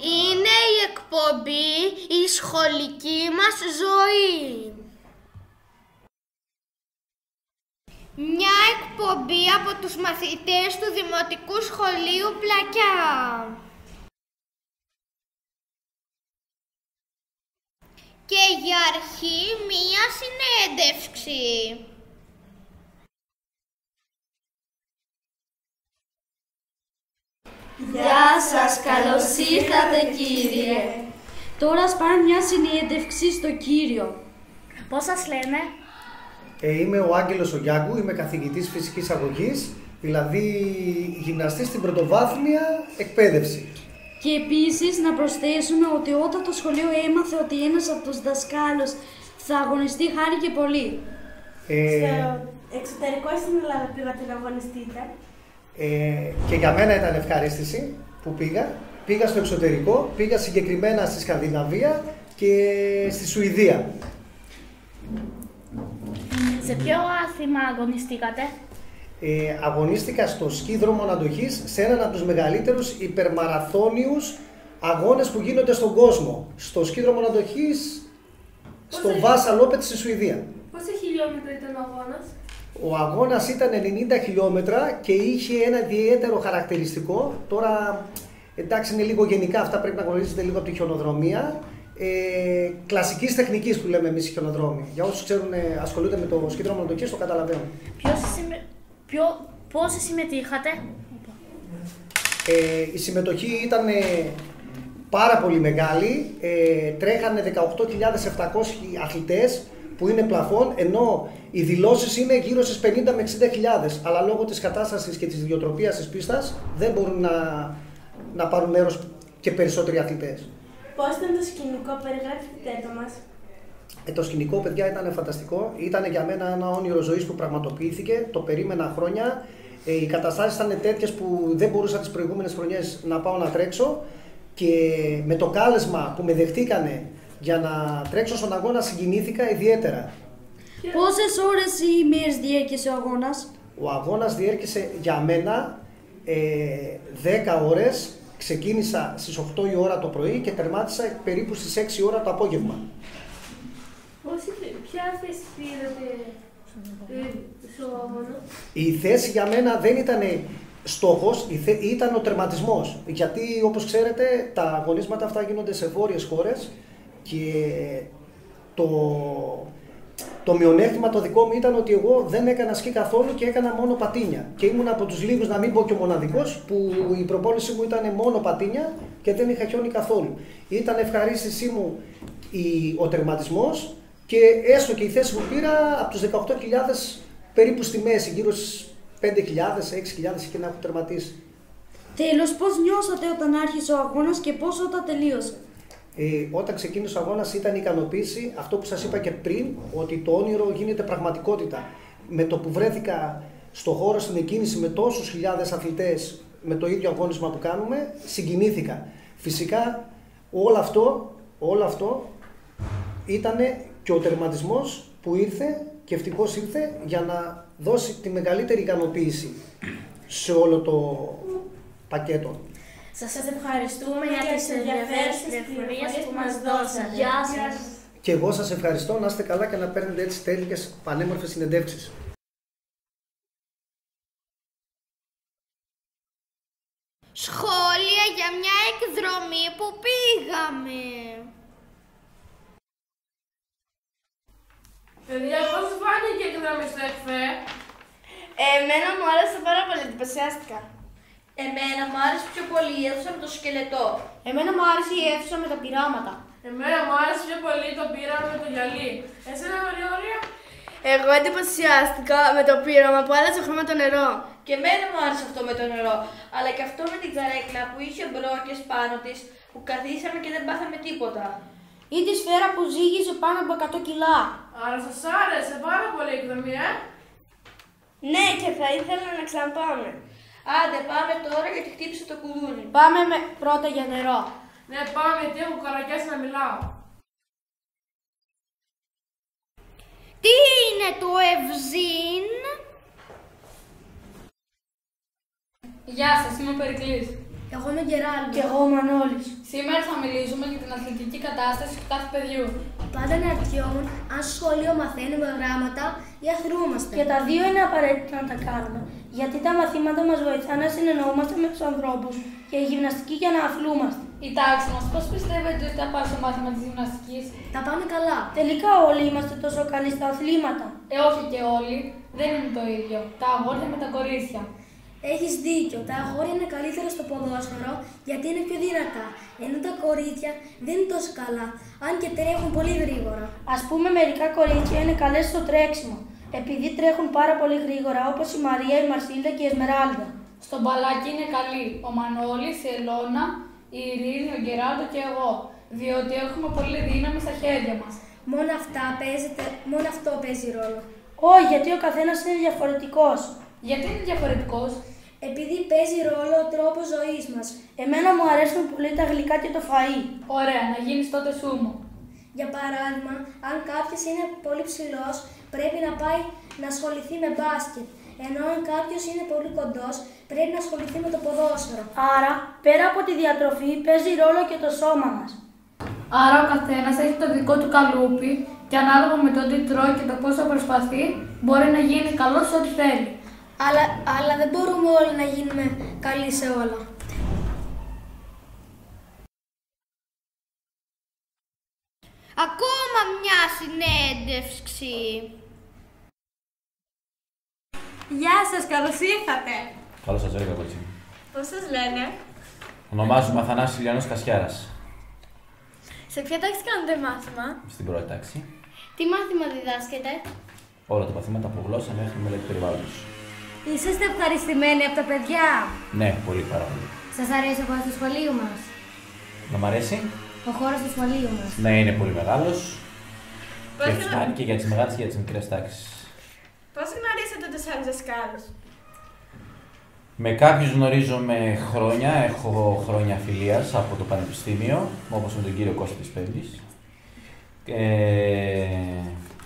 Είναι η εκπομπή «Η σχολική μας ζωή». Μια εκπομπή από τους μαθητές του Δημοτικού Σχολείου Πλακιά. Και για αρχή μία συνέντευξη. Γεια σας, καλώς ήρθατε κύριε. Τώρα ας πάρουμε μια συνέντευξη στο κύριο. Πώς σας λένε? Είμαι ο Άγγελος ο Γιάγκου, είμαι καθηγητής φυσικής αγωγής, δηλαδή γυμναστής στην πρωτοβάθμια εκπαίδευση. Και επίσης να προσθέσουμε ότι όταν το σχολείο έμαθε ότι ένας από τους δασκάλους θα αγωνιστεί, χάρηκε πολύ. Στο εξωτερικό στην Ελλάδα πήγατε να αγωνιστείτε? Και για μένα ήταν ευχαρίστηση που πήγα. Πήγα στο εξωτερικό, πήγα συγκεκριμένα στη Σκανδιναβία και στη Σουηδία. Σε ποιο άθλημα αγωνιστήκατε? Αγωνίστηκα στο σκι δρόμων αντοχής σε έναν από τους μεγαλύτερους υπερμαραθώνιους αγώνες που γίνονται στον κόσμο. Στο σκι δρόμων αντοχής, στο Βάσα Λόπετ στη Σουηδία. Πόσα χιλιόμετρα ήταν ο αγώνας? Ο αγώνας ήταν 90 χιλιόμετρα και είχε ένα ιδιαίτερο χαρακτηριστικό. Τώρα, εντάξει, είναι λίγο γενικά, αυτά πρέπει να γνωρίζετε λίγο από τη χιονοδρομία. Κλασικής τεχνικής που λέμε εμείς οι χιονοδρόμοι. Για όσους ξέρουν, ασχολούνται με το σκι δρόμων αντοχής, το καταλαβαίνουν. Πόσοι συμμετείχατε? Η συμμετοχή ήταν πάρα πολύ μεγάλη. Τρέχανε 18.700 αθλητές που είναι πλαφόν, ενώ οι δηλώσεις είναι γύρω στις 50 με 60.000. Αλλά λόγω της κατάστασης και της ιδιοτροπίας της πίστας δεν μπορούν να πάρουν μέρος και περισσότεροι αθλητές. Πώς ήταν το σκηνικό, περιγράψτε το μας. Το σκηνικό, παιδιά, ήταν φανταστικό. Ήταν για μένα ένα όνειρο ζωής που πραγματοποιήθηκε. Το περίμενα χρόνια. Οι καταστάσεις ήταν τέτοιες που δεν μπορούσα τις προηγούμενες χρονιές να πάω να τρέξω. Και με το κάλεσμα που με δεχτήκανε για να τρέξω στον αγώνα συγκινήθηκα ιδιαίτερα. Πόσες ώρες ή ημέρες διέρχεσε ο αγώνας? Ο αγώνας διέρχεσε για μένα 10 ώρες. Ξεκίνησα στις 8 η ώρα το πρωί και τερμάτισα περίπου στις 6 η ώρα το απόγευμα. Ποια θέση πήρατε στο αγώνα? Η θέση για μένα δεν ήταν στόχος, ήταν ο τερματισμός. Γιατί όπως ξέρετε τα αγωνίσματα αυτά γίνονται σε βόρειες χώρες και το μειονέκτημα το δικό μου ήταν ότι εγώ δεν έκανα σκι καθόλου και έκανα μόνο πατίνια. Και ήμουν από τους λίγους, να μην πω και ο μοναδικός, που η προπόνηση μου ήταν μόνο πατίνια και δεν είχα χιόνι καθόλου. Ήταν ευχαρίστησή μου ο τερματισμός και έστω και η θέση που πήρα από τους 18.000 περίπου στη μέση, γύρω στις 5.000, 6.000 και να έχω τερματίσει. Τέλος, πώς νιώσατε όταν άρχισε ο αγώνας και πώς όταν τελείωσε? Όταν ξεκίνησε ο αγώνας ήταν η ικανοποίηση, αυτό που σας είπα και πριν, ότι το όνειρο γίνεται πραγματικότητα. Με το που βρέθηκα στο χώρο στην εκκίνηση με τόσους χιλιάδες αθλητές, με το ίδιο αγώνισμα που κάνουμε, συγκινήθηκα. Φυσικά όλο αυτό ήταν και ο τερματισμός που ήρθε και ευτυχώς ήρθε για να δώσει τη μεγαλύτερη ικανοποίηση σε όλο το πακέτο. Σας ευχαριστούμε για τις ενδιαφέρουσες πληροφορίες που μας δώσατε. Γεια σας. Και εγώ σας ευχαριστώ, να είστε καλά και να παίρνετε έτσι τέλειες πανέμορφες συνεντεύξεις. Σχόλια για μια εκδρομή που πήγαμε. Παιδιά, πώς φάνηκε η εκδρομή στο ΕΚΦΕ? Εμένα μου άρεσε πάρα πολύ, εντυπωσιάστηκα. Εμένα μου άρεσε πιο πολύ η αίθουσα με το σκελετό. Εμένα μου άρεσε η αίθουσα με τα πειράματα. Εμένα μου άρεσε πιο πολύ το πείραμα με το γυαλί. Εσένα, Μαριόρια? Εγώ εντυπωσιάστηκα με το πείραμα που άλλαζε χρώμα το νερό. Και εμένα μου άρεσε αυτό με το νερό. Αλλά και αυτό με την καρέκλα που είχε μπρόκες πάνω της, που καθίσαμε και δεν πάθαμε τίποτα. Ή τη σφαίρα που ζύγιζε πάνω από 100 κιλά. Άρα σας άρεσε πάρα πολύ η εκδρομή, Ναι, και θα ήθελα να ξαναπάμε. Άντε, πάμε τώρα γιατί χτύπησε το κουδούνι. Πάμε πρώτα για νερό. Ναι, πάμε γιατί έχω καρακιάσει να μιλάω. Τι είναι το Ευζήν? Γεια σας, είμαι ο Περικλής. Εγώ είμαι ο Γκεράλντο. Και εγώ ο Μανώλης. Σήμερα θα μιλήσουμε για την αθλητική κατάσταση του κάθε παιδιού. Πάντα αναρωτιόμουν αν στο σχολείο μαθαίνουμε γράμματα ή αθλούμαστε. Και τα δύο είναι απαραίτητα να τα κάνουμε. Γιατί τα μαθήματα μας βοηθάνε να συνεννοούμαστε με τους ανθρώπους και η γυμναστική για να αθλούμαστε. Η τάξη μας, πώς πιστεύετε ότι θα πάει στο μάθημα της γυμναστικής? Τα πάμε καλά. Τελικά όλοι είμαστε τόσο καλοί στα αθλήματα. Όχι και όλοι, δεν είναι το ίδιο. Τα αγόρια με τα κορίτσια. Έχεις δίκιο. Τα αγόρια είναι καλύτερα στο ποδόσφαιρο γιατί είναι πιο δυνατά. Ενώ τα κορίτσια δεν είναι τόσο καλά, αν και τρέχουν πολύ γρήγορα. Ας πούμε, μερικά κορίτσια είναι καλές στο τρέξιμο, επειδή τρέχουν πάρα πολύ γρήγορα, όπως η Μαρία, η Μαρσίλda και η Εσμεράλδα. Στο μπαλάκι είναι καλοί ο Μανώλης, η Ελώνα, η Ειρήνη, ο Γκεράλντο και εγώ. Διότι έχουμε πολύ δύναμη στα χέρια μας. Μόνο αυτό παίζει ρόλο. Όχι, γιατί ο καθένας είναι διαφορετικός. Γιατί είναι διαφορετικός? Επειδή παίζει ρόλο ο τρόπος ζωής μας. Εμένα μου αρέσουν πολύ τα γλυκά και το φαΐ. Ωραία, να γίνεις τότε σούμο. Για παράδειγμα, αν κάποιος είναι πολύ ψηλός, πρέπει να πάει να ασχοληθεί με μπάσκετ. Ενώ αν κάποιος είναι πολύ κοντός, πρέπει να ασχοληθεί με το ποδόσφαιρο. Άρα, πέρα από τη διατροφή, παίζει ρόλο και το σώμα μας. Άρα ο καθένας έχει το δικό του καλούπι και ανάλογα με το τι τρώει και το πόσο προσπαθεί, μπορεί να γίνει καλός σε ό,τι θέλει. Αλλά δεν μπορούμε όλοι να γίνουμε καλοί σε όλα. Ακόμα μια συνέντευξη. Γεια σας, καλώς ήρθατε. Καλώς σας βρήκα, κότσι. Πώς σας λένε? Ονομάζομαι Αθανάσης Ηλιανός Κασιάρας. Σε ποια τάξη κάνετε μάθημα? Στην πρώτη τάξη. Τι μάθημα διδάσκεται? Όλα τα μαθήματα από γλώσσα μέχρι μελέτη περιβάλλοντος. Είσαστε ευχαριστημένοι από τα παιδιά? Ναι, πολύ, πάρα πολύ. Σας αρέσει ο χώρος του σχολείου μας? Να μ' αρέσει. Ο χώρος του σχολείου μας. Ναι, είναι πολύ μεγάλος. Πώς Και γνα- φτάνει και για τις μεγάλες και για τις μικρές τάξεις. Πώς γνωρίσατε τους άλλους δασκάλους? Με κάποιους γνωρίζομαι χρόνια, έχω χρόνια φιλίας από το Πανεπιστήμιο, όπως με τον κύριο Κώστα της Πέμπτης.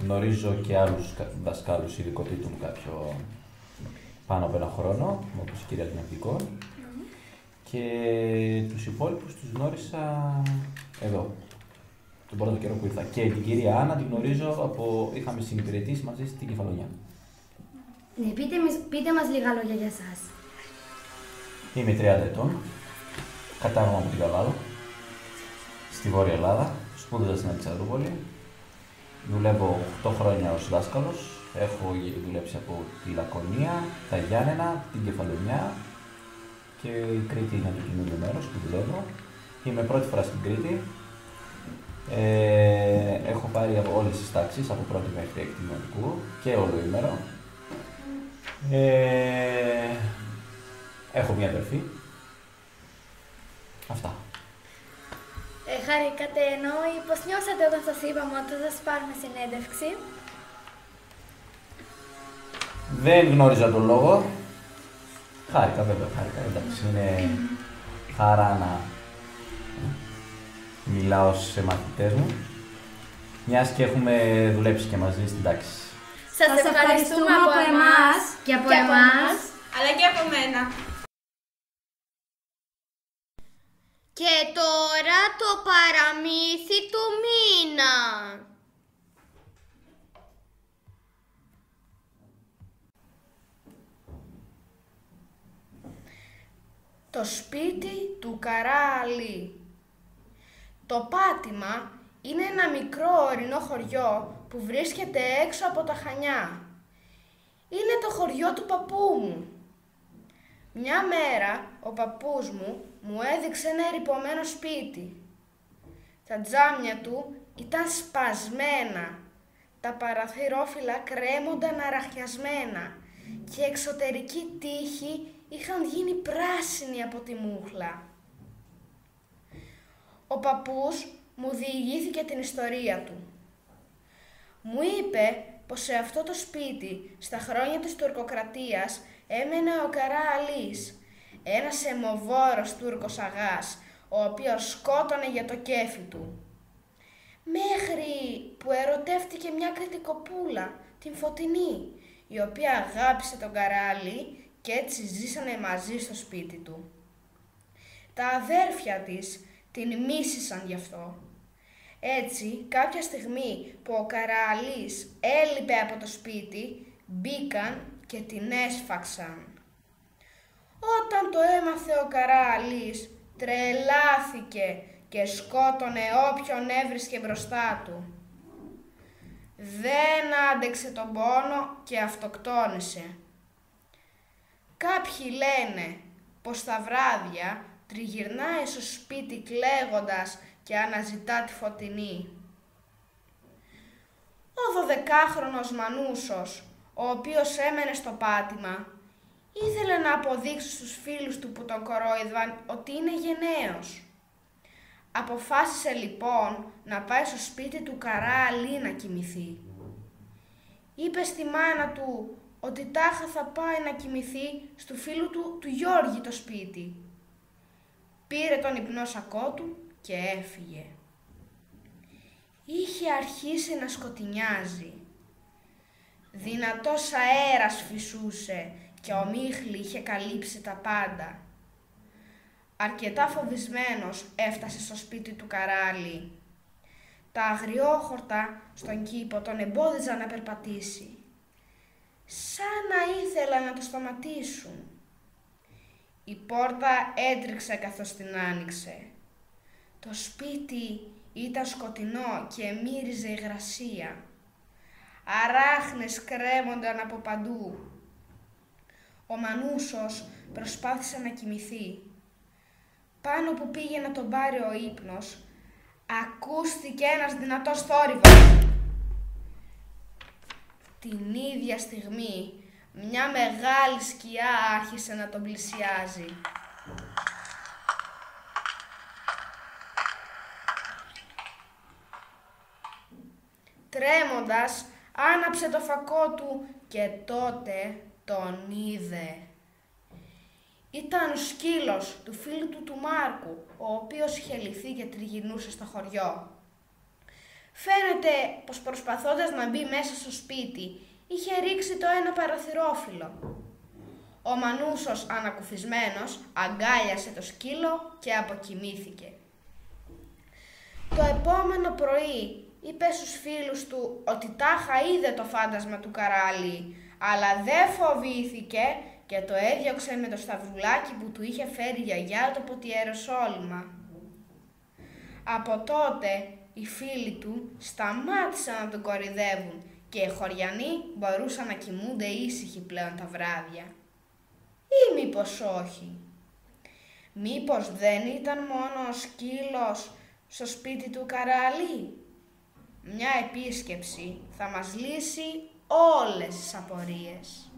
Γνωρίζω και άλλους δασκάλους ειδικοτήτων κάποιο πάνω από ένα χρόνο, όπως η κυρία Τινευτικό. Και τους υπόλοιπους τους γνώρισα εδώ, τον πρώτο καιρό που ήρθα. Και την κυρία Άννα την γνωρίζω από, είχαμε συνυπηρετήσει μαζί στην Κεφαλονιά. Ναι, πείτε μας λίγα λόγια για εσάς. Είμαι 30 ετών, κατάγομαι από την Καβάλα, στη Βόρεια Ελλάδα, σπούδαζα στην Αλεξανδρούπολη. Δουλεύω 8 χρόνια ως δάσκαλος, έχω δουλέψει από τη Λακωνία, τα Γιάννενα, την Κεφαλονιά και η Κρήτη είναι το καινούριο μέρος που δουλεύω. Είμαι πρώτη φορά στην Κρήτη. Έχω πάρει από όλες τις τάξεις, από πρώτη μέχρι έκτη δημοτικού και ολοήμερο. Έχω μια αδερφή. Αυτά. Χαρήκατε, ενώ πώς νιώσατε όταν σας είπαμε ότι θα σας πάρουμε συνέντευξη? Δεν γνώριζα τον λόγο. Χάρηκα, βέβαια, χάρηκα. Εντάξει, είναι χαρά να μιλάω σε μαθητές μου, μιας και έχουμε δουλέψει και μαζί στην τάξη. Σας ευχαριστούμε από εμάς και από εμάς, αλλά και από μένα. Και τώρα το παραμύθι του μήνα. Το σπίτι του Καράλη. Το Πάτημα είναι ένα μικρό ορεινό χωριό που βρίσκεται έξω από τα Χανιά. Είναι το χωριό του παππού μου. Μια μέρα ο παππούς μου έδειξε ένα ερειπωμένο σπίτι. Τα τζάμια του ήταν σπασμένα, τα παραθυρόφυλλα κρέμονταν αραχιασμένα και η εξωτερική τοίχη είχαν γίνει πράσινοι από τη μούχλα. Ο παππούς μου διηγήθηκε την ιστορία του. Μου είπε πως σε αυτό το σπίτι, στα χρόνια της τουρκοκρατίας, έμενε ο Καρά Αλής, ένας αιμοβόρος Τούρκος αγάς, ο οποίος σκότωνε για το κέφι του. Μέχρι που ερωτεύτηκε μια κριτικοπούλα, την Φωτεινή, η οποία αγάπησε τον Καρά Αλή και έτσι ζήσανε μαζί στο σπίτι του. Τα αδέρφια της την μίσησαν γι' αυτό. Έτσι, κάποια στιγμή που ο Καρααλής έλειπε από το σπίτι, μπήκαν και την έσφαξαν. Όταν το έμαθε ο Καρααλής, τρελάθηκε και σκότωνε όποιον έβρισκε μπροστά του. Δεν άντεξε τον πόνο και αυτοκτόνησε. Κάποιοι λένε πως τα βράδια τριγυρνάει στο σπίτι κλαίγοντας και αναζητά τη φωτεινή. Ο 12χρονος Μανούσος, ο οποίος έμενε στο πάτημα, ήθελε να αποδείξει στους φίλους του που τον κορόιδαν ότι είναι γενναίος. Αποφάσισε λοιπόν να πάει στο σπίτι του Καρααλή να κοιμηθεί. Είπε στη μάνα του ότι τάχα θα πάει να κοιμηθεί στο φίλου του Γιώργη το σπίτι. Πήρε τον υπνόσακό του και έφυγε. Είχε αρχίσει να σκοτεινιάζει. Δυνατός αέρας φυσούσε και ο Μίχλη είχε καλύψει τα πάντα. Αρκετά φοβισμένος έφτασε στο σπίτι του Καράλη. Τα αγριόχορτα στον κήπο τον εμπόδιζαν να περπατήσει, σαν να ήθελαν να το σταματήσουν. Η πόρτα έτριξε καθώς την άνοιξε. Το σπίτι ήταν σκοτεινό και μύριζε υγρασία. Αράχνες κρέμονταν από παντού. Ο Μανούσος προσπάθησε να κοιμηθεί. Πάνω που πήγε να τον πάρει ο ύπνος, ακούστηκε ένας δυνατός θόρυβος. Την ίδια στιγμή, μια μεγάλη σκιά άρχισε να τον πλησιάζει. Τρέμοντας, άναψε το φακό του και τότε τον είδε. Ήταν ο σκύλος του φίλου του Μάρκου, ο οποίος είχε λυθεί και τριγυρνούσε στο χωριό. Φαίνεται πως προσπαθώντας να μπει μέσα στο σπίτι, είχε ρίξει το ένα παραθυρόφυλλο. Ο Μανούσος, ανακουφισμένος, αγκάλιασε το σκύλο και αποκοιμήθηκε. Το επόμενο πρωί είπε στους φίλους του ότι τάχα είδε το φάντασμα του Καράλη, αλλά δεν φοβήθηκε και το έδιωξε με το σταυρουλάκι που του είχε φέρει η γιαγιά του από τη Ιεροσόλυμα. Από τότε οι φίλοι του σταμάτησαν να τον κοροϊδεύουν και οι χωριανοί μπορούσαν να κοιμούνται ήσυχοι πλέον τα βράδια. Ή μήπως όχι? Μήπως δεν ήταν μόνο ο σκύλος στο σπίτι του Καράλη? Μια επίσκεψη θα μας λύσει όλες τις απορίες.